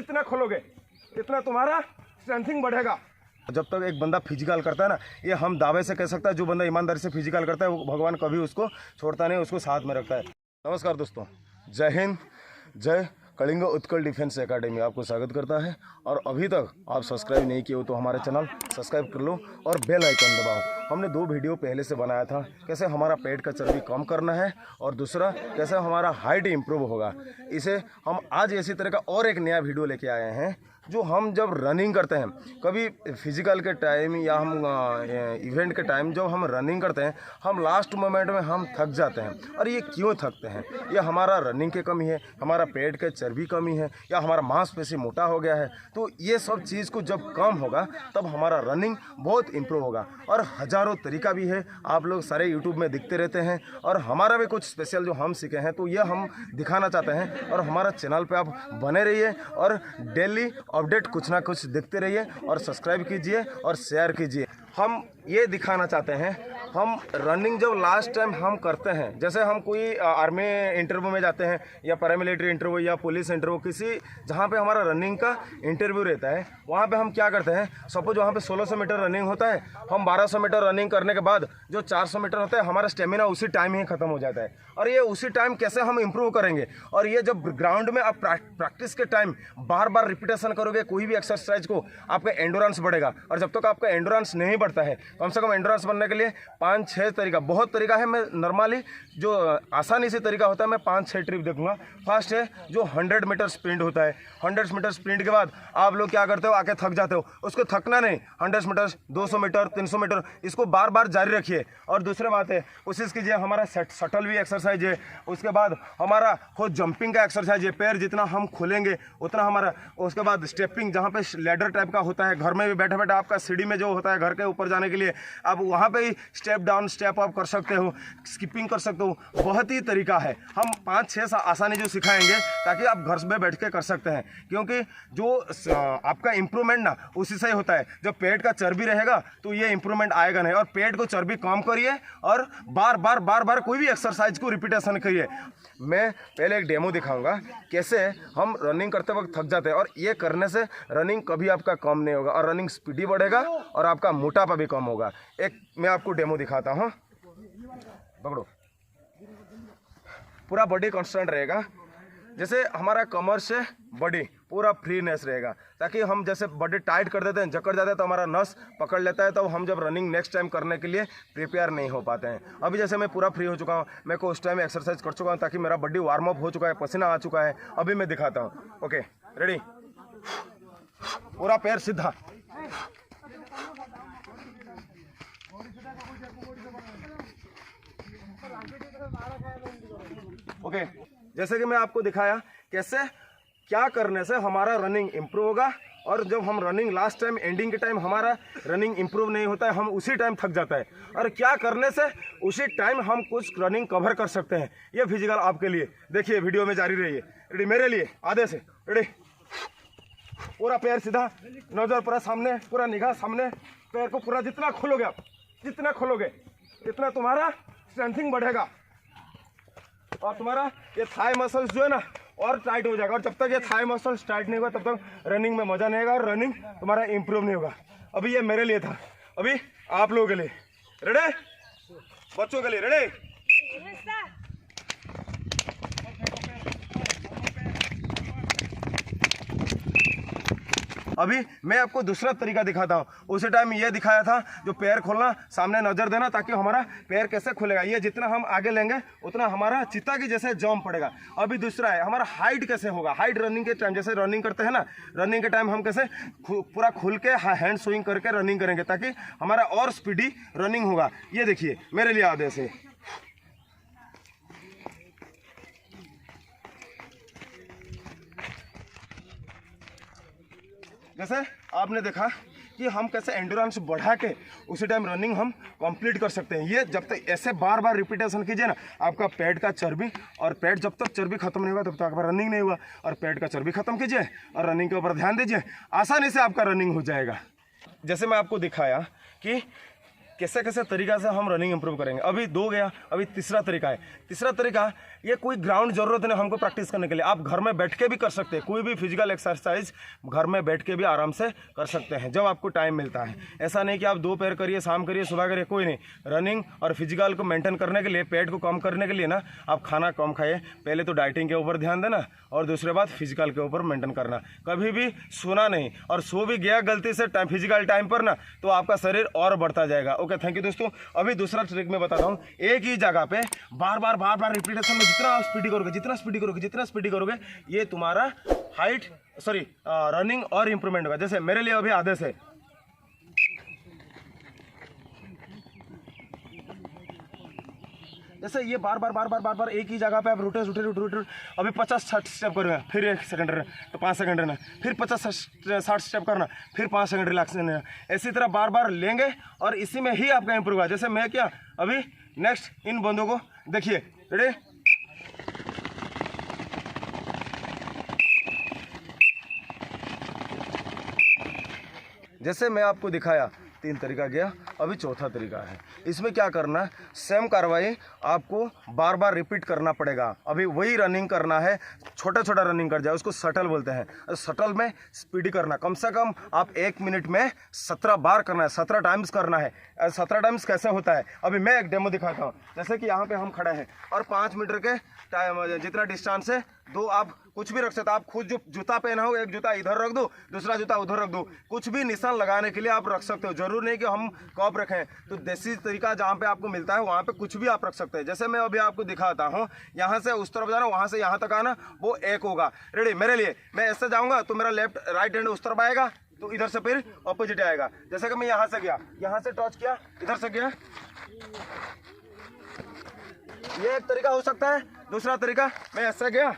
जितना खोलोगे इतना तुम्हारा स्ट्रेंथिंग बढ़ेगा। जब तक एक बंदा फिजिकल करता है ना, ये हम दावे से कह सकता है, जो बंदा ईमानदारी से फिजिकल करता है वो भगवान कभी उसको छोड़ता नहीं, उसको साथ में रखता है। नमस्कार दोस्तों, जय हिंद, जय कलिंग उत्कल डिफेंस एकेडमी आपको स्वागत करता है। और अभी तक आप सब्सक्राइब नहीं किए हो तो हमारे चैनल सब्सक्राइब कर लो और बेल आइकन दबाओ। हमने 2 वीडियो पहले से बनाया था, कैसे हमारा पेट का चर्बी कम करना है और दूसरा कैसे हमारा हाइट इम्प्रूव होगा। इसे हम आज इसी तरह का और एक नया वीडियो लेके आए हैं। जो हम जब रनिंग करते हैं, कभी फिजिकल के टाइम या हम इवेंट के टाइम जब हम रनिंग करते हैं, हम लास्ट मोमेंट में हम थक जाते हैं। और ये क्यों थकते हैं? ये हमारा रनिंग की कमी है, हमारा पेट के चर्बी कमी है, या हमारा मांसपेशी मोटा हो गया है। तो ये सब चीज़ को जब कम होगा तब हमारा रनिंग बहुत इम्प्रूव होगा। और हज़ारों तरीका भी है, आप लोग सारे यूट्यूब में दिखते रहते हैं। और हमारा भी कुछ स्पेशल जो हम सीखे हैं तो ये हम दिखाना चाहते हैं। और हमारा चैनल पे आप बने रहिए और डेली अपडेट कुछ ना कुछ देखते रहिए और सब्सक्राइब कीजिए और शेयर कीजिए। हम ये दिखाना चाहते हैं, हम रनिंग जब लास्ट टाइम हम करते हैं, जैसे हम कोई आर्मी इंटरव्यू में जाते हैं या पैरामिलिट्री इंटरव्यू या पुलिस इंटरव्यू, किसी जहाँ पे हमारा रनिंग का इंटरव्यू रहता है, वहाँ पे हम क्या करते हैं, सपोज वहाँ पे 1600 मीटर रनिंग होता है, हम 1200 मीटर रनिंग करने के बाद जो 400 मीटर होता है, हमारा स्टेमिना उसी टाइम ही खत्म हो जाता है। और ये उसी टाइम कैसे हम इम्प्रूव करेंगे? और ये जब ग्राउंड में आप प्रैक्टिस के टाइम बार बार रिपीटेशन करोगे कोई भी एक्सरसाइज को, आपका एंडोरेंस बढ़ेगा। और जब तक आपका एंडोरेंस नहीं बढ़ता है, कम से कम एंडोरेंस बनने के लिए 5-6 तरीका, बहुत तरीका है। मैं नॉर्मली जो आसानी से तरीका होता है मैं 5-6 ट्रिप देखूंगा। फर्स्ट है जो 100 मीटर स्प्रिंट होता है। 100 मीटर स्प्रिंट के बाद आप लोग क्या करते हो, आके थक जाते हो। उसको थकना नहीं, 100 मीटर, 200 मीटर, 300 मीटर, इसको बार बार जारी रखिए। और दूसरी बात है, कोशिश कीजिए हमारा शटल भी एक्सरसाइज है। उसके बाद हमारा खुद जंपिंग का एक्सरसाइज है, पैर जितना हम खोलेंगे उतना हमारा। उसके बाद स्टेपिंग, जहाँ पे लेडर टाइप का होता है, घर में भी बैठे बैठे आपका सीढ़ी में जो होता है घर के ऊपर जाने के लिए, आप वहाँ पे ही स्टेप डाउन स्टेप अप कर सकते हो, स्किपिंग कर सकते हो। बहुत ही तरीका है, हम 5-6 आसानी जो सिखाएंगे ताकि आप घर में बैठ के कर सकते हैं। क्योंकि जो आपका इम्प्रूवमेंट ना उसी से ही होता है। जब पेट का चर्बी रहेगा तो ये इम्प्रूवमेंट आएगा नहीं। और पेट को चर्बी कम करिए और बार बार कोई भी एक्सरसाइज को रिपीटेशन करिए। मैं पहले एक डेमो दिखाऊंगा कैसे हम रनिंग करते वक्त थक जाते हैं, और ये करने से रनिंग कभी आपका कम नहीं होगा और रनिंग स्पीडी बढ़ेगा और आपका मोटापा भी कम होगा। एक मैं आपको डेमो दिखाता हूँ, पकड़ो। पूरा बॉडी कांस्टेंट रहेगा, जैसे हमारा कमर से बॉडी पूरा फ्रीनेस रहेगा, ताकि हम जैसे बॉडी टाइट कर देते हैं, जकड़ जाते हैं तो हमारा नस पकड़ लेता है, तो हम जब रनिंग नेक्स्ट टाइम करने के लिए प्रिपेयर नहीं हो पाते हैं। अभी जैसे मैं पूरा फ्री हो चुका हूँ, मैं को उस टाइम एक्सरसाइज कर चुका हूँ ताकि मेरा बॉडी वार्म अप हो चुका है, पसीना आ चुका है। अभी मैं दिखाता हूँ। Okay, ready? पूरा पैर सीधा, ओके। जैसे कि मैं आपको दिखाया कैसे क्या करने से हमारा रनिंग इम्प्रूव होगा। और जब हम रनिंग लास्ट टाइम एंडिंग के टाइम हमारा रनिंग इम्प्रूव नहीं होता है, हम उसी टाइम थक जाता है। और क्या करने से उसी टाइम हम कुछ रनिंग कवर कर सकते हैं। ये फिजिकल आपके लिए, देखिए वीडियो में जारी रहिए। रेडी? मेरे लिए आधे से, रेडी? पूरा पैर सीधा, नजर पूरा सामने, पूरा निगाह सामने, पैर को पूरा जितना खोलोगे आप, जितना खोलोगे इतना तुम्हारा स्ट्रेंथिंग बढ़ेगा। और तुम्हारा ये थाई मसल्स जो है ना और टाइट हो जाएगा। और जब तक ये थाई मसल्स टाइट नहीं होगा तब तक रनिंग में मजा नहीं आएगा और रनिंग तुम्हारा इम्प्रूव नहीं होगा। अभी ये मेरे लिए था, अभी आप लोगों के लिए। रेडी? बच्चों के लिए रेडी? अभी मैं आपको दूसरा तरीका दिखाता हूँ। उसी टाइम ये दिखाया था जो पैर खोलना, सामने नजर देना, ताकि हमारा पैर कैसे खुलेगा। ये जितना हम आगे लेंगे उतना हमारा चित्ता की जैसे जंप पड़ेगा। अभी दूसरा है हमारा हाइट कैसे होगा। हाइट रनिंग के टाइम, जैसे रनिंग करते हैं ना, रनिंग के टाइम हम कैसे पूरा खुल के हैंड स्विंग करके रनिंग करेंगे ताकि हमारा और स्पीडी रनिंग होगा। ये देखिए मेरे लिए आधे से, जैसे आपने देखा कि हम कैसे एंडोरेंस बढ़ा के उसी टाइम रनिंग हम कंप्लीट कर सकते हैं। ये जब तक ऐसे बार बार रिपीटेशन कीजिए ना, आपका पेट का चर्बी, और पेट जब तक चर्बी खत्म नहीं होगा तब तक आपका रनिंग नहीं हुआ। और पेट का चर्बी खत्म कीजिए और रनिंग के ऊपर ध्यान दीजिए, आसानी से आपका रनिंग हो जाएगा। जैसे मैं आपको दिखाया कि कैसे कैसे तरीका से हम रनिंग इंप्रूव करेंगे। अभी 2 गया, अभी तीसरा तरीका है। तीसरा तरीका, ये कोई ग्राउंड जरूरत नहीं हमको प्रैक्टिस करने के लिए, आप घर में बैठ के भी कर सकते हैं। कोई भी फिजिकल एक्सरसाइज घर में बैठ के भी आराम से कर सकते हैं जब आपको टाइम मिलता है। ऐसा नहीं कि आप दोपहर करिए, शाम करिए, सुबह करिए, कोई नहीं। रनिंग और फिजिकल को मेंटेन करने के लिए, पेट को कम करने के लिए ना, आप खाना कम खाइए। पहले तो डाइटिंग के ऊपर ध्यान देना और दूसरे बात फिजिकल के ऊपर मेंटेन करना। कभी भी सोना नहीं, और सो भी गया गलती से फिजिकल टाइम पर ना, तो आपका शरीर और बढ़ता जाएगा। ओके, थैंक यू दोस्तों। अभी दूसरा ट्रिक मैं बताता हूँ। एक ही जगह पे बार बार रिपीटेशन में जितना आप स्पीडी करोगे, जितना स्पीडी करोगे, ये तुम्हारा रनिंग और इंप्रूवमेंट होगा। जैसे मेरे लिए अभी आधे से जैसे ये बार एक ही जगह पे आप रोटेट अभी 50-60 स्टेप करोगे, फिर 1 सेकंड रहना, तो 5 सेकंड रहना, फिर 50-60 स्टेप करना, फिर 5 सेकंड रिलैक्स रहना। इसी तरह बार लेंगे और इसी में ही आपका इंप्रूव होगा। जैसे मैं क्या अभी नेक्स्ट इन बंदों को देखिए, रेडी, जैसे मैं आपको दिखाया 3 तरीका गया, अभी चौथा तरीका है। इसमें क्या करना है, सेम कार्रवाई आपको बार रिपीट करना पड़ेगा। अभी वही रनिंग करना है, छोटा रनिंग कर जाए, उसको शटल बोलते हैं। शटल में स्पीडी करना, कम से कम आप 1 मिनट में 17 बार करना है, 17 टाइम्स करना है। 17 टाइम्स कैसे होता है, अभी मैं एक डेमो दिखाता हूँ। जैसे कि यहाँ पे हम खड़े हैं और 5 मीटर के जितना डिस्टेंस है, 2 आप कुछ भी रख सकते। आप खुद जो जूता पहना हो, एक जूता इधर रख दो, दूसरा जूता उधर रख दो, कुछ भी निशान लगाने के लिए आप रख सकते हो। जरूर नहीं कि हम कप रखें, तो देसी तरीका जहाँ पे आपको मिलता है वहाँ पे कुछ भी आप रख सकते हैं। जैसे मैं अभी आपको दिखाता हूँ, यहाँ से उस तरफ जाना, वहाँ से यहाँ तक आना, वो 1 होगा। रेडी, मेरे लिए मैं ऐसे जाऊँगा तो मेरा राइट हैंड उस तरफ आएगा, तो इधर से फिर ऑपोजिट आएगा। जैसे कि मैं यहाँ से गया, यहाँ से टच किया, इधर से गया, ये एक तरीका हो सकता है। दूसरा तरीका, मैं ऐसे गया,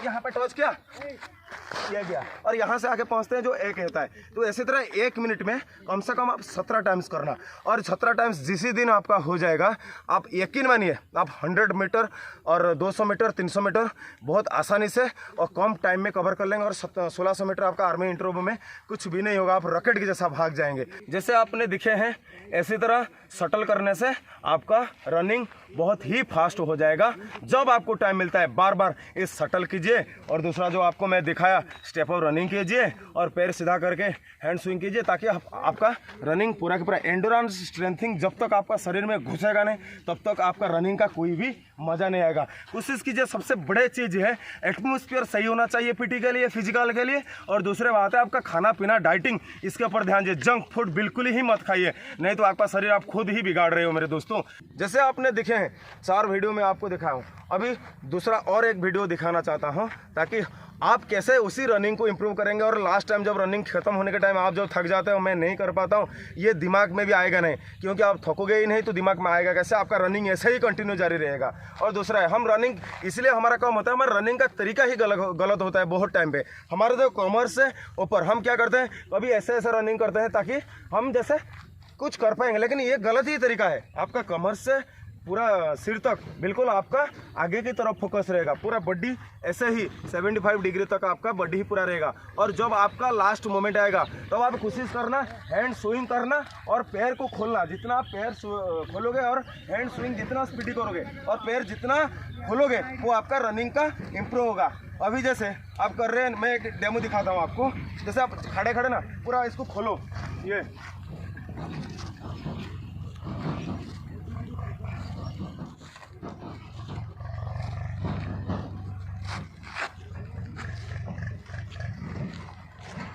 यहाँ पे टच किया, ये गया, और यहाँ से आके पहुँचते हैं जो 1 होता है। तो इसी तरह 1 मिनट में कम से कम आप 17 टाइम्स करना, और 17 टाइम्स जिसी दिन आपका हो जाएगा, आप यकीन मानिए आप 100 मीटर और 200 मीटर 300 मीटर बहुत आसानी से और कम टाइम में कवर कर लेंगे। और 1600 मीटर आपका आर्मी इंटरव्यू में कुछ भी नहीं होगा, आप रॉकेट की जैसा भाग जाएंगे। जैसे आपने दिखे हैं, इसी तरह शटल करने से आपका रनिंग बहुत ही फास्ट हो जाएगा। जब आपको टाइम मिलता है बार इस शटल कीजिए, और दूसरा जो आपको मैं दिखाया स्टेप ऑफ रनिंग कीजिए, और पैर सीधा करके हैंड स्विंग कीजिए, ताकि आपका रनिंग पूरा का पूरा एंडोरेंस स्ट्रेंथिंग जब तक आपका शरीर में घुसेगा नहीं, तब तक आपका रनिंग का कोई भी मजा नहीं आएगा। कोशिश कीजिए, सबसे बड़ी चीज़ है एटमॉस्फेयर सही होना चाहिए पीटी के लिए, फिजिकल के लिए। और दूसरे बात है आपका खाना पीना, डाइटिंग, इसके ऊपर ध्यान दीजिए। जंक फूड बिल्कुल ही मत खाइए, नहीं तो आपका शरीर आप खुद ही बिगाड़ रहे हो मेरे दोस्तों। जैसे आपने दिखे हैं 4 वीडियो में आपको दिखाया हूँ, अभी दूसरा और एक वीडियो दिखाना चाहता हूँ, ताकि आप कैसे उसी रनिंग को इंप्रूव करेंगे। और लास्ट टाइम जब रनिंग खत्म होने के टाइम आप जब थक जाते हो, मैं नहीं कर पाता हूँ, ये दिमाग में भी आएगा नहीं, क्योंकि आप थकोगे ही नहीं तो दिमाग में आएगा कैसे। आपका रनिंग ऐसे ही कंटिन्यू जारी रहेगा। और दूसरा है, हम रनिंग इसलिए हमारा कम होता है, हमारा रनिंग का तरीका ही गलत होता है बहुत टाइम पे। हमारे जो कॉमर्स से ऊपर हम क्या करते हैं, कभी ऐसे रनिंग करते हैं ताकि हम जैसे कुछ कर पाएंगे, लेकिन ये गलत ही तरीका है। आपका कमर से पूरा सिर तक बिल्कुल आपका आगे की तरफ फोकस रहेगा, पूरा बॉडी ऐसे ही 75 डिग्री तक आपका बॉडी ही पूरा रहेगा। और जब आपका लास्ट मोमेंट आएगा, तब आप कोशिश करना हैंड स्विंग करना और पैर को खोलना। जितना आप पैर खोलोगे और हैंड स्विंग जितना स्पीडी करोगे और पैर जितना खोलोगे, वो आपका रनिंग का इम्प्रूव होगा। अभी जैसे आप कर रहे हैं, मैं एक डेमो दिखाता हूँ आपको। जैसे आप खड़े ना, पूरा इसको खोलो,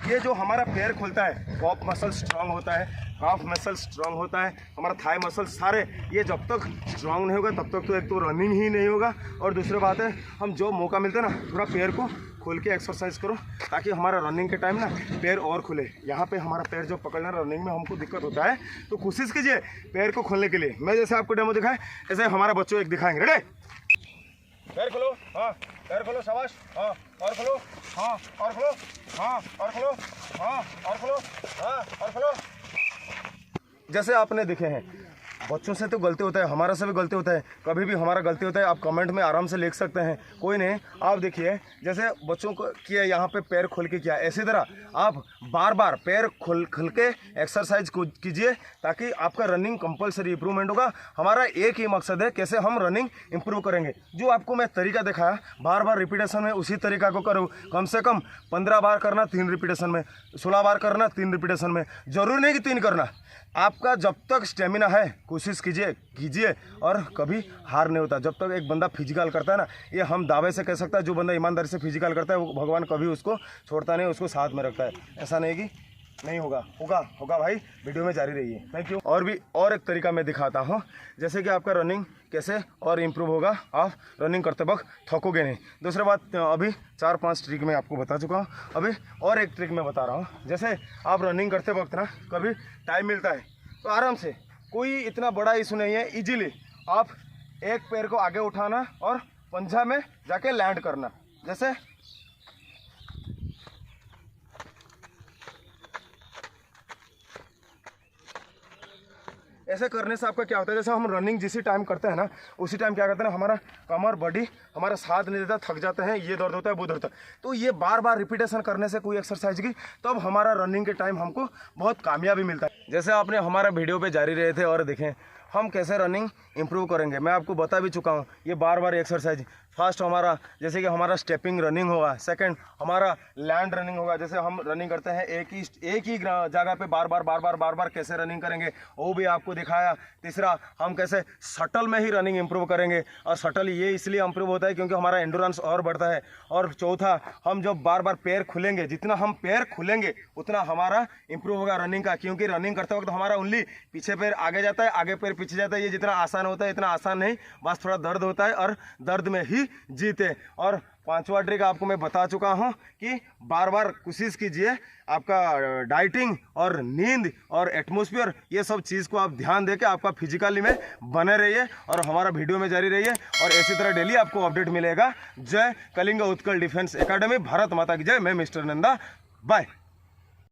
ये जो हमारा पैर खुलता है, कॉफ मसल स्ट्रांग होता है, काफ मसल स्ट्रांग होता है, हमारा थाई मसल सारे, ये जब तक स्ट्रांग नहीं होगा तब तक तो एक तो रनिंग ही नहीं होगा। और दूसरी बात है, हम जो मौका मिलता है ना, थोड़ा पैर को खोल के एक्सरसाइज करो, ताकि हमारा रनिंग के टाइम ना पैर और खुले। यहाँ पे हमारा पैर जो पकड़ना रनिंग में हमको दिक्कत होता है, तो कोशिश कीजिए पैर को खोलने के लिए। मैं जैसे आपको डेमो दिखाए, ऐसे हमारा बच्चों एक दिखाएंगे। रेडी, पैर खोलो, हाँ, पैर खोलो, शाबाश, हाँ, और खोलो, हाँ, और खोलो, हाँ, और खोलो, हाँ, और खोलो, हाँ, और खोलो। जैसे आपने देखे हैं, बच्चों से तो गलती होता है, हमारा से भी गलती होता है, कभी भी हमारा गलती होता है। आप कमेंट में आराम से लिख सकते हैं, कोई नहीं। आप देखिए जैसे बच्चों को किया यहाँ पे पैर खोल के किया, इसी तरह आप बार बार पैर खोल के एक्सरसाइज कीजिए ताकि आपका रनिंग कंपलसरी इंप्रूवमेंट होगा। हमारा एक ही मकसद है कैसे हम रनिंग इंप्रूव करेंगे। जो आपको मैं तरीका दिखाया बार बार रिपीटेशन में, उसी तरीका को करो। कम से कम 15 बार करना 3 रिपीटेशन में, 16 बार करना 3 रिपीटेशन में, जरूरी नहीं कि 3 करना। आपका जब तक स्टेमिना है कोशिश कीजिए और कभी हार नहीं होता। जब तक एक बंदा फिजिकल करता है ना, ये हम दावे से कह सकता है, जो बंदा ईमानदारी से फिजिकल करता है वो भगवान कभी उसको छोड़ता नहीं, उसको साथ में रखता है। ऐसा नहीं कि नहीं होगा भाई। वीडियो में जारी रहिए, थैंक यू। और एक तरीका मैं दिखाता हूँ, जैसे कि आपका रनिंग कैसे और इम्प्रूव होगा। आप रनिंग करते वक्त थकोगे नहीं। दूसरी बात, अभी 4-5 ट्रिक मैं आपको बता चुका हूँ, अभी और एक ट्रिक मैं बता रहा हूँ। जैसे आप रनिंग करते वक्त ना कभी टाइम मिलता है तो आराम से, कोई इतना बड़ा इशू नहीं है, इजीली आप एक पैर को आगे उठाना और पंजा में जाके लैंड करना। जैसे ऐसे करने से आपका क्या होता है, जैसे हम रनिंग जिस टाइम करते हैं ना, उसी टाइम क्या करते हैं ना, हमारा कमर बॉडी हमारा साथ नहीं देता, थक जाते हैं, ये दर्द होता है वो दर्द होता है। तो ये बार बार रिपीटेशन करने से कोई एक्सरसाइज की, तब हमारा रनिंग के टाइम हमको बहुत कामयाबी मिलता है। जैसे आपने हमारा वीडियो पे जारी रहे थे और देखें हम कैसे रनिंग इंप्रूव करेंगे, मैं आपको बता भी चुका हूँ। ये बार बार एक्सरसाइज, फर्स्ट हमारा जैसे कि हमारा स्टेपिंग रनिंग होगा, सेकंड हमारा लैंड रनिंग होगा। जैसे हम रनिंग करते हैं एक ही जगह पे बार बार कैसे रनिंग करेंगे वो भी आपको दिखाया। तीसरा हम कैसे शटल में ही रनिंग इंप्रूव करेंगे, और शटल ये इसलिए इंप्रूव होता है क्योंकि हमारा एंडोरेंस और बढ़ता है। और चौथा, हम जब बार बार पैर खुलेंगे, जितना हम पैर खुलेंगे उतना हमारा इंप्रूव होगा रनिंग का, क्योंकि रनिंग करते वक्त हमारा ओनली पीछे पैर आगे जाता है, आगे पैर पीछे जाता है। ये जितना आसान होता है इतना आसान नहीं, बस थोड़ा दर्द होता है और दर्द में ही जीते। और 5वां ट्रिक आपको मैं बता चुका हूं कि बार बार कोशिश कीजिए, आपका डाइटिंग और नींद और एटमॉस्फेयर, ये सब चीज़ को आप ध्यान देके आपका फिजिकली में बने रहिए और हमारा वीडियो में जारी रहिए। और इसी तरह डेली आपको अपडेट मिलेगा। जय कलिंग उत्कल डिफेंस एकेडमी, भारत माता की जय। मैं मिस्टर नंदा, बाय।